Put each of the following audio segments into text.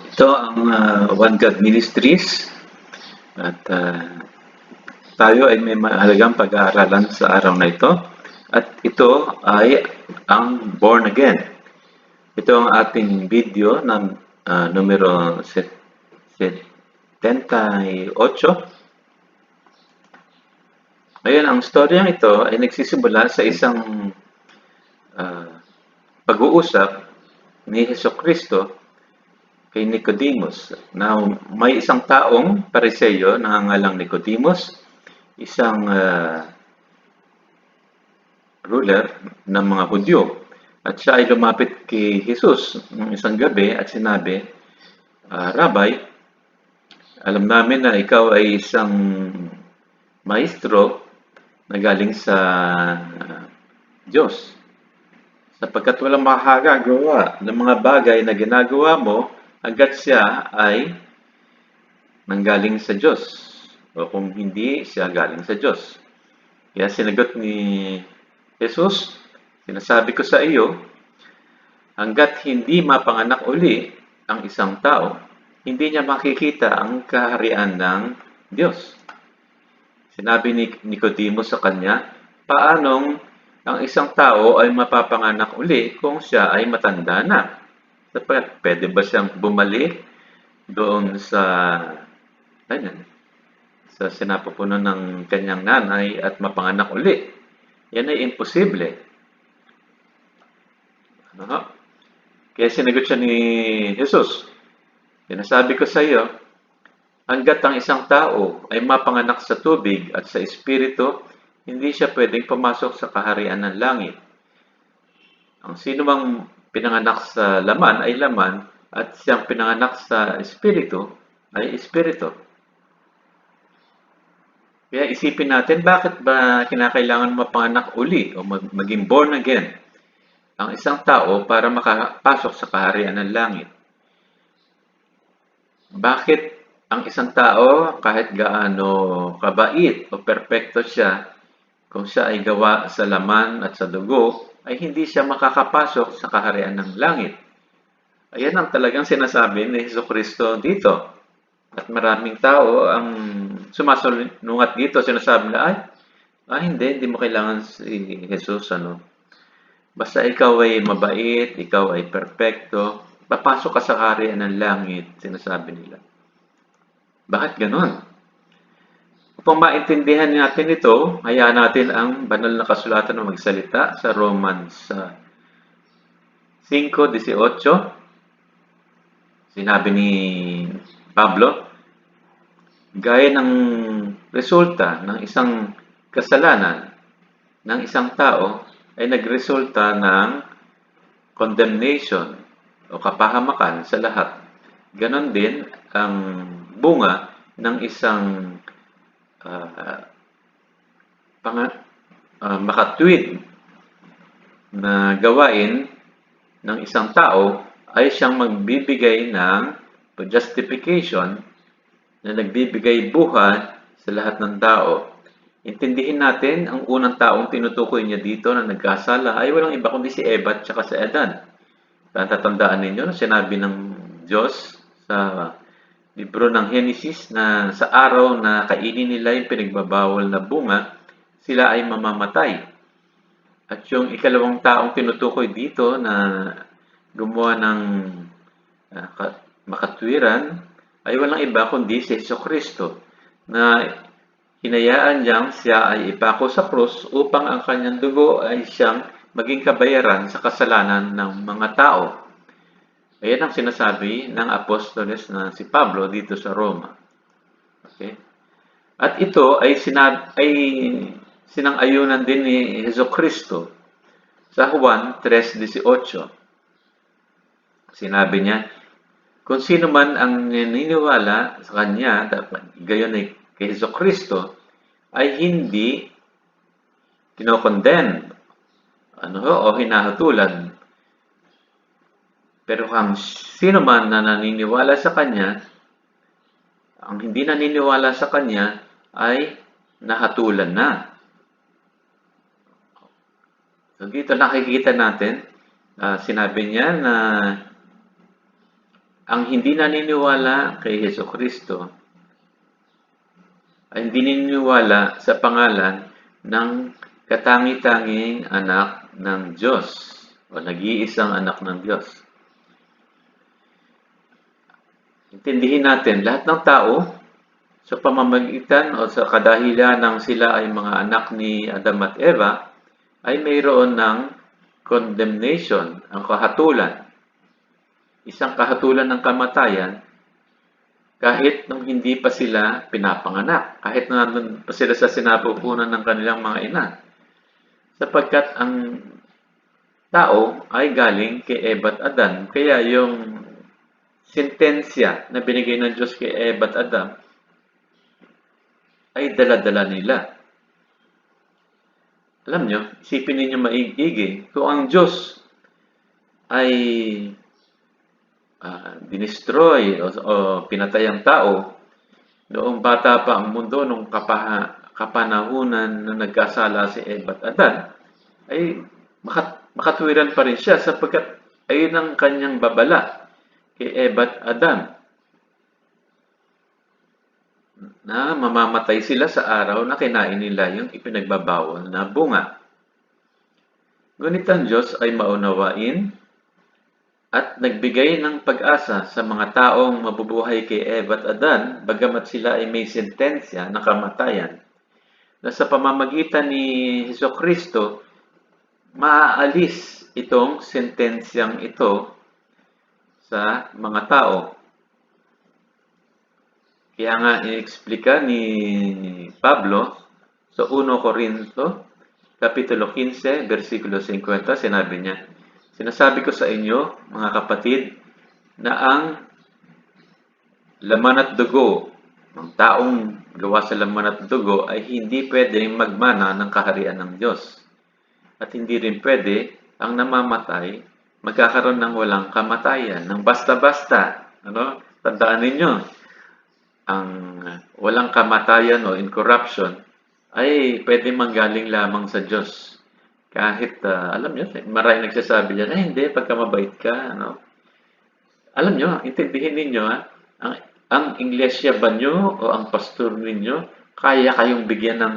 Ito ang One God Ministries at tayo ay may mahalagang pag-aaralan sa araw na ito. At ito ay ang Born Again. Ito ang ating video ng numero 78. Ngayon, ang storyang ito ay nagsisimula sa isang ah, pag-uusap ni Hesukristo kay Nicodemus. Now, may isang taong Pariseo na nangangalang Nicodemus, isang ruler ng mga Hudyo. At siya ay lumapit kay Jesus ng isang gabi at sinabi, Rabbi, alam namin na ikaw ay isang maestro na galing sa Diyos. Sapagkat walang makakagawa ng mga bagay na ginagawa mo hanggat siya ay nanggaling sa Diyos o kung hindi siya galing sa Diyos. Kaya sinagot ni Jesus, sinasabi ko sa iyo, hanggat hindi mapanganak uli ang isang tao, hindi niya makikita ang kaharian ng Diyos. Sinabi ni Nicodemo sa kanya, paanong ang isang tao ay mapapanganak uli kung siya ay matanda na? Pwede ba siyang bumalik doon sa sinapupunan ng kanyang nanay at mapanganak uli? Yan ay imposible. Ano? Kaya sinagot siya ni Jesus, sinasabi ko sa iyo, hanggat ang isang tao ay mapanganak sa tubig at sa espiritu, hindi siya pwedeng pumasok sa kaharian ng langit. Ang sino mang pinanganak sa laman ay laman at siyang pinanganak sa espiritu ay espiritu. Kaya isipin natin, bakit ba kinakailangan mapanganak uli o maging born again ang isang tao para makapasok sa kaharian ng langit? Bakit ang isang tao, kahit gaano kabait o perpekto siya, kung siya ay gawa sa laman at sa dugo, ay hindi siya makakapasok sa kaharian ng langit? Ayan ang talagang sinasabi ni Jesucristo dito. At maraming tao ang sumasalungat dito, sinasabi na, hindi mo kailangan si Jesus, Basta ikaw ay mabait, ikaw ay perpekto, papasok ka sa kaharian ng langit, sinasabi nila. Bakit ganon? Upang maintindihan natin ito, hayaan natin ang banal na kasulatan na magsalita sa Romans 5:18. Sinabi ni Pablo, gaya ng resulta ng isang kasalanan ng isang tao ay nagresulta ng condemnation o kapahamakan sa lahat. Ganon din ang bunga ng isang makatwid na gawain ng isang tao ay siyang magbibigay ng justification na nagbibigay buhay sa lahat ng tao. Intindihin natin, ang unang taong tinutukoy niya dito na nagkasala ay walang iba kundi si Eva at saka si Adan. Tatandaan ninyo na sinabi ng Diyos sa libro ng Genesis na sa araw na kainin nila yung pinagbabawal na bunga, sila ay mamamatay. At yung ikalawang taong tinutukoy dito na gumawa ng makatwiran ay walang iba kundi si Jesucristo na hinayaan niyang siya ay ipako sa krus upang ang kanyang dugo ay siyang maging kabayaran sa kasalanan ng mga tao. Ayan ang sinasabi ng apostoles na si Pablo dito sa Roma. Okay? At ito ay sinang-ayunan din ni Jesucristo sa Juan 3:18. Sinabi niya, kung sino man ang naniniwala sa Kanya, gayon ay kay Jesucristo, ay hindi kinokondemn o hinahatulan. Pero ang sino man na naniniwala sa Kanya, ang hindi naniniwala sa Kanya ay nahatulan na. So dito nakikita natin, sinabi niya na ang hindi naniniwala kay Hesukristo ay hindi naniniwala sa pangalan ng katangi-tanging anak ng Diyos o nag-iisang anak ng Diyos. Intindihin natin, lahat ng tao sa pamamagitan o sa kadahilan ng sila ay mga anak ni Adam at Eva ay mayroon ng condemnation, ang kahatulan. Isang kahatulan ng kamatayan kahit nung hindi pa sila pinapanganak, kahit nandun pa sila sa sinapupunan ng kanilang mga ina. Sapagkat ang tao ay galing kay Eva at Adan. Kaya yung sentensya na binigay ng Diyos kay Eva at Adam ay dala-dala nila. Alam nyo, isipin ninyo maigi, kung ang Diyos ay dinestroy o pinatay ang tao, noong bata pa ang mundo, nung kapanahunan na nagkasala si Eva at Adan, ay makatwiran pa rin siya sapagkat ayun ang kanyang babala kay Eva at Adan na mamamatay sila sa araw na kinain nila yung ipinagbabawal na bunga. Ngunit ang Diyos ay maunawain at nagbigay ng pag-asa sa mga taong mabubuhay kay Eva at Adan, bagamat sila ay may sentensya na kamatayan, na sa pamamagitan ni Hesukristo, maaalis itong sentensyang ito sa mga tao. Kaya nga i-explika ni Pablo sa 1 Corinto, Kapitulo 15, versikulo 50, sinabi niya, "Sinasabi ko sa inyo, mga kapatid, na ang laman at dugo, ng taong gawa sa laman at dugo, ay hindi pwedeng magmana ng kaharian ng Diyos. At hindi rin pwede ang namamatay magkakaroon ng walang kamatayan, ng basta-basta." Ano? Tandaan ninyo, ang walang kamatayan o incorruption ay pwede manggaling lamang sa Diyos. Kahit, alam nyo, maraming nagsasabi dyan, hindi, pagka mabait ka, ano. Alam nyo, intindihin ninyo, ang iglesia ba nyo o ang pastor ninyo, kaya kayong bigyan ng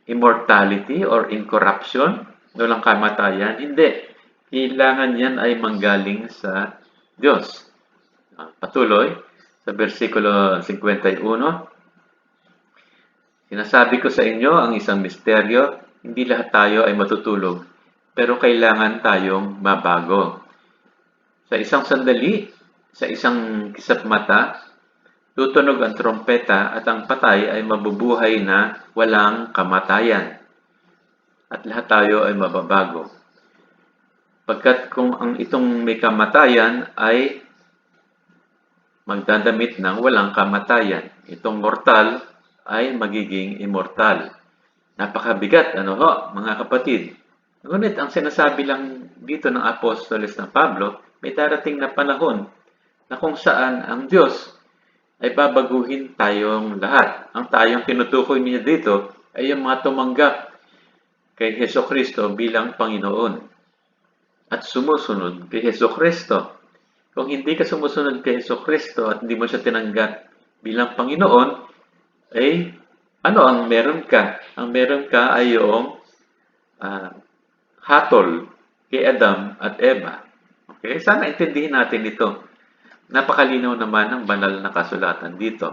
immortality or incorruption, walang kamatayan? Hindi. Kailangan yan ay manggaling sa Diyos. Patuloy, sa versikulo 51, "Sinasabi ko sa inyo ang isang misteryo, hindi lahat tayo ay matutulog, pero kailangan tayong mabago. Sa isang sandali, sa isang kisap mata, tutunog ang trompeta at ang patay ay mabubuhay na walang kamatayan. At lahat tayo ay mababago. Pagkat kung ang itong may kamatayan ay magdadamit ng walang kamatayan, itong mortal ay magiging immortal." Napakabigat, ano ho, mga kapatid. Ngunit ang sinasabi lang dito ng Apostoles ng Pablo, may darating na panahon na kung saan ang Diyos ay babaguhin tayong lahat. Ang tayong tinutukoy niya dito ay yung mga tumanggap kay Hesukristo bilang Panginoon at sumusunod kay Hesukristo. Kung hindi ka sumusunod kay Hesukristo at hindi mo siya tinanggap bilang Panginoon, ay ano ang meron ka? Ang meron ka ay yung hatol kay Adam at Eva. Okay? Sana intindihin natin ito. Napakalinaw naman ng banal na kasulatan dito.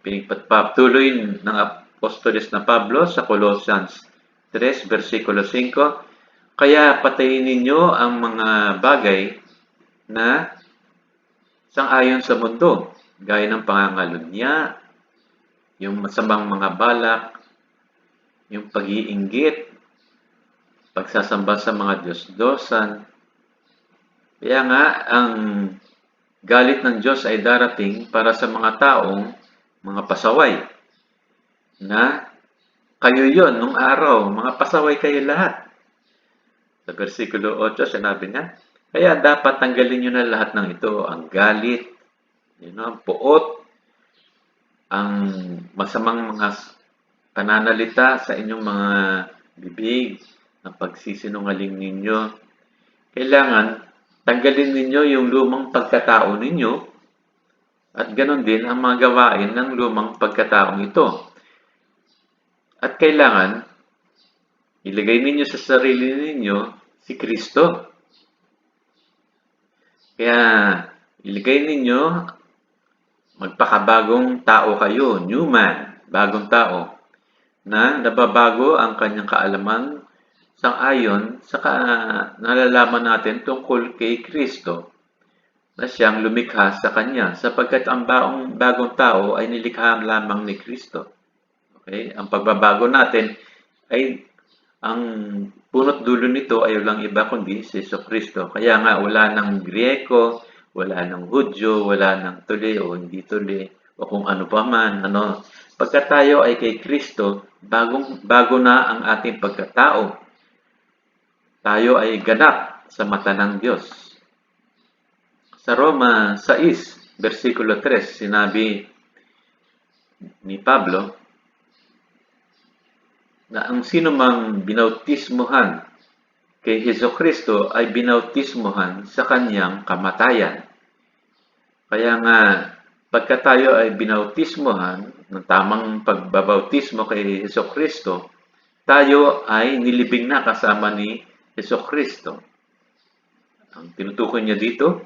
Pinagpatuloy ng Apostoles na Pablo sa Colossians 3, versikulo 5, "Kaya patayin ninyo ang mga bagay na sang-ayon sa mundo, gaya ng pangangalunya, yung masamang mga balak, yung pag-iinggit, pagsasamba sa mga Diyos-Diyosan." Kaya nga, ang galit ng Diyos ay darating para sa mga taong mga pasaway, na kayo yon nung araw, mga pasaway kayo lahat. Sa versikulo 8, sinabi niya, "Kaya dapat tanggalin nyo na lahat ng ito, ang galit, ang puot, ang masamang mga pananalita sa inyong mga bibig, ang pagsisinungaling ninyo. Kailangan Tanggalin ninyo yung lumang pagkatao ninyo at ganon din ang mga gawain ng lumang pagkataong ito. At kailangan ilagay ninyo sa sarili ninyo si Kristo. Kaya ilagay ninyo, magpakabagong tao kayo, new man, bagong tao, na nababago ang kanyang kaalaman sang-ayon sa nalalaman natin tungkol kay Kristo na siyang lumikha sa kanya sapagkat ang bagong tao ay nilikha lamang ni Kristo. Okay? Ang pagbabago natin ay ang punot dulo nito ay walang iba kundi si Jesucristo. Kaya nga wala ng Griyeko, wala ng Hudyo, wala ng tuli o hindi tuli o kung ano pa man. Ano. Pagka tayo ay kay Kristo, bago na ang ating pagkatao. Tayo ay ganap sa mata ng Diyos. Sa Roma 6, versikulo 3, sinabi ni Pablo na ang sino mang binautismuhan kay Jesucristo ay binautismuhan sa kanyang kamatayan. Kaya nga, pagka tayo ay binautismuhan ng tamang pagbabautismo kay Jesucristo, tayo ay nilibing na kasama ni Jesucristo. Ang tinutukoy niya dito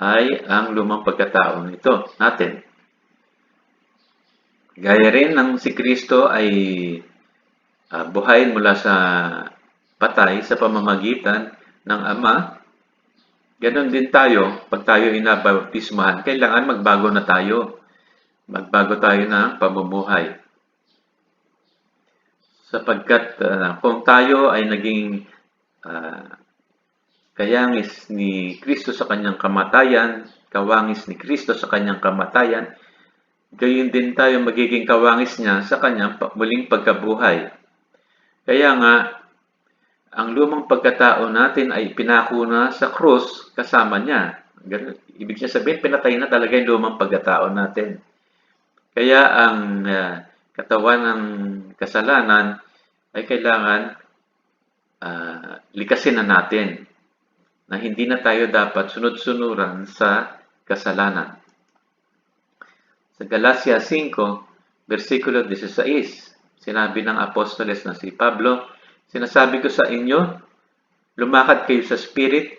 ay ang lumang pagkatao nito natin. Gaya rin ng si Kristo ay buhay mula sa patay sa pamamagitan ng Ama, ganon din tayo, pag tayo inabautismahan, kailangan magbago na tayo. Magbago tayo ng pamumuhay. Sapagkat kung tayo ay naging kayangis ni Kristo sa kanyang kamatayan, kawangis ni Kristo sa kanyang kamatayan, gayon din tayo magiging kawangis niya sa kanyang muling pagkabuhay. Kaya nga, ang lumang pagkatao natin ay pinako na sa krus kasama niya. Ibig niya sabihin, pinatay na talaga yung lumang pagkatao natin. Kaya ang katawan ng kasalanan ay kailangan likasin na natin na hindi na tayo dapat sunod-sunuran sa kasalanan. Sa Galacia 5, versikulo 16, sinabi ng apostoles na si Pablo, sinasabi ko sa inyo, lumakad kayo sa Spirit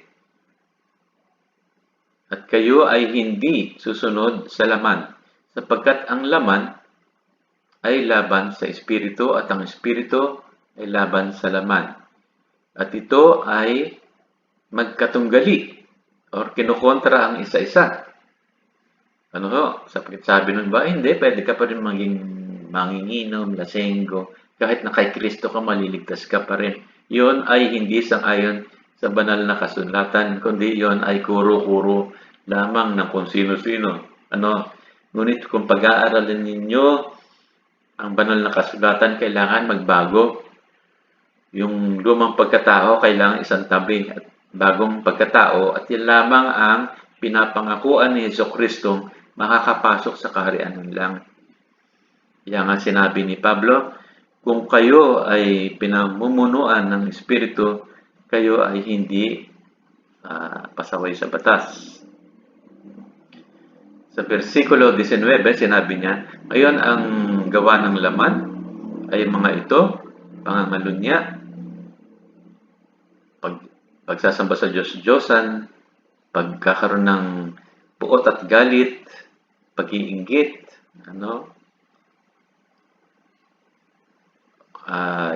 at kayo ay hindi susunod sa laman, sapagkat ang laman ay laban sa Espiritu at ang Espiritu ay laban sa laman. At ito ay magkatunggali or kinukontra ang isa-isa. Ano ho? Sabi nun ba, hindi, pwede ka pa rin maging manginginom, lasenggo, kahit na kay Kristo ka, maliligtas ka pa rin. Yun ay hindi sang-ayon sa banal na kasulatan, kundi yun ay kuro-kuro lamang ng kung sino-sino. Ano? Ngunit kung pag-aaralin ninyo ang banal na kasulatan, kailangan magbago. Yung lumang pagkatao, kailangan isang tabi at bagong pagkatao at yan lamang ang pinapangakuan ni Jesucristo makakapasok sa kaharian ng langit. Kaya nga sinabi ni Pablo, kung kayo ay pinamumunuan ng Espiritu, kayo ay hindi pasaway sa batas. Sa versikulo 19, sinabi niya, ngayon ang gawa ng laman ay mga ito, pangangalunya, pagsasamba sa Diyos-Diyosan, pagkakaroon ng puot at galit, pag-iinggit,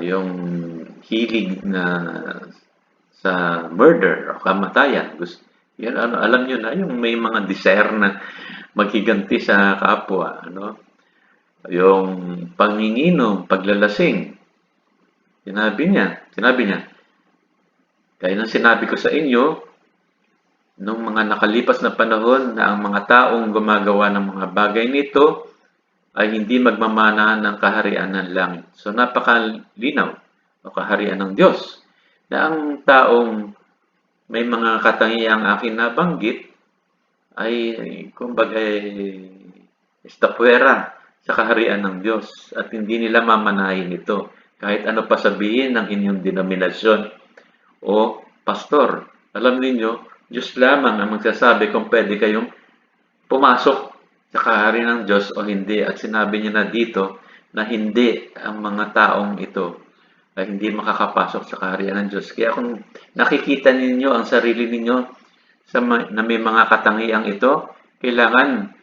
yung hilig na sa murder o kamatayan. Yan, alam nyo na, yung may mga desire na maghiganti sa kapwa. Yung panginginom, paglalasing. Sinabi niya, kaya nang sinabi ko sa inyo, nung mga nakalipas na panahon na ang mga taong gumagawa ng mga bagay nito ay hindi magmamana ng kaharian ng langit. So napakalinaw o kaharian ng Diyos na ang taong may mga katangiang aking nabanggit ay kumbaga estapwera sa kaharian ng Diyos at hindi nila mamanahin ito kahit ano pa sabihin ng inyong denominasyon o pastor. Alam niyo, Diyos lamang ang magsasabi kung pwede kayong pumasok sa kaharian ng Diyos o hindi. At sinabi niya na dito na hindi ang mga taong ito ay hindi makakapasok sa kaharian ng Diyos. Kaya kung nakikita ninyo ang sarili ninyo na may mga katangiang ito, kailangan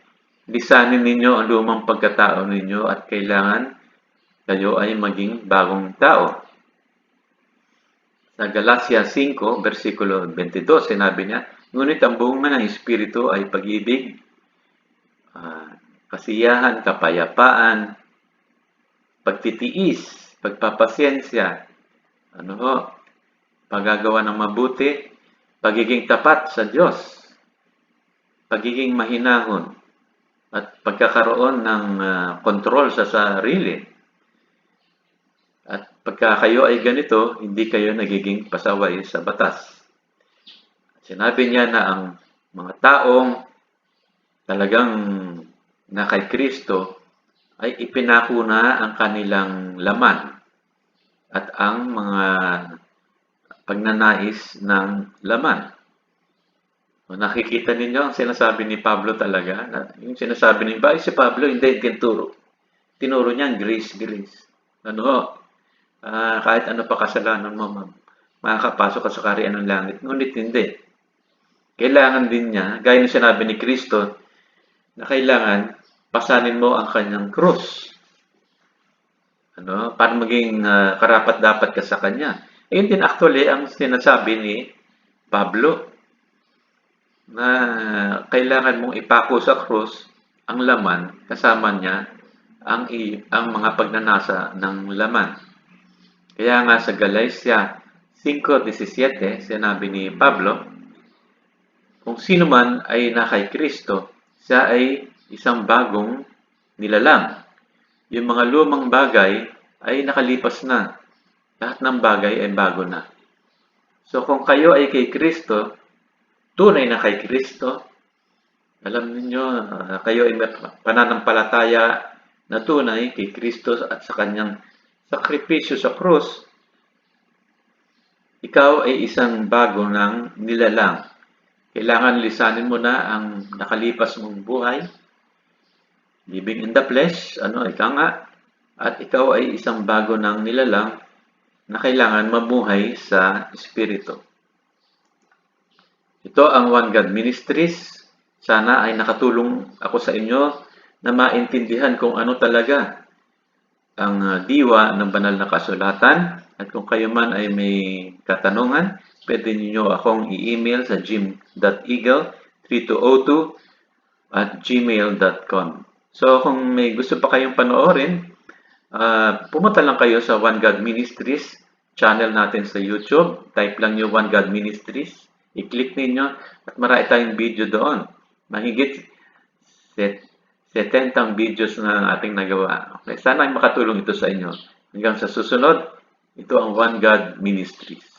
lisanin ninyo ang lumang pagkatao ninyo at kailangan kayo ay maging bagong tao. Sa Galatia 5, versikulo 22, sinabi niya, ngunit ang bunga ng Espiritu ay pag-ibig, kasiyahan, kapayapaan, pagtitiis, pagpapasyensya, paggagawa ng mabuti, pagiging tapat sa Diyos, pagiging mahinahon, at pagkakaroon ng kontrol sa sarili. At pagka kayo ay ganito, hindi kayo nagiging pasaway sa batas. Sinabi niya na ang mga taong talagang na kay Kristo ay ipinako na ang kanilang laman at ang mga pagnanais ng laman. Nakikita ninyo ang sinasabi ni Pablo talaga. Yung sinasabi ni si Pablo, hindi tinuturo. Tinuro niya grace, grace. Kahit ano pa kasalanan mo, makakapasok ka sa kaharian ng langit. Ngunit hindi. Kailangan din niya, gaya ng sinabi ni Kristo, na kailangan pasanin mo ang kanyang krus. Para maging karapat-dapat ka sa kanya. Ayun din actually ang sinasabi ni Pablo na kailangan mong ipako sa krus ang laman, kasama niya ang mga pagnanasa ng laman. Kaya nga sa Galatia 5:17, sinabi ni Pablo, kung sino man ay na kay Kristo, siya ay isang bagong nilalang. Yung mga lumang bagay ay nakalipas na. Lahat ng bagay ay bago na. So kung kayo ay kay Kristo, tunay na kay Kristo, alam niyo kayo ay may pananampalataya na tunay kay Kristo at sa kanyang sakripisyo sa krus, ikaw ay isang bago ng nilalang. Kailangan lisanin mo na ang nakalipas mong buhay, living in the flesh, ika nga, at ikaw ay isang bago ng nilalang na kailangan mamuhay sa Espiritu. Ito ang One God Ministries. Sana ay nakatulong ako sa inyo na maintindihan kung ano talaga ang diwa ng banal na kasulatan. At kung kayo man ay may katanungan, pwede niyo akong i-email sa jim.eagle3202@gmail.com. So kung may gusto pa kayong panoorin, pumunta lang kayo sa One God Ministries channel natin sa YouTube. Type lang niyo One God Ministries. I-click ninyo at marami tayong video doon. Mahigit 70 videos na ating nagawa. Okay, sana ay makatulong ito sa inyo. Hanggang sa susunod, ito ang One God Ministries.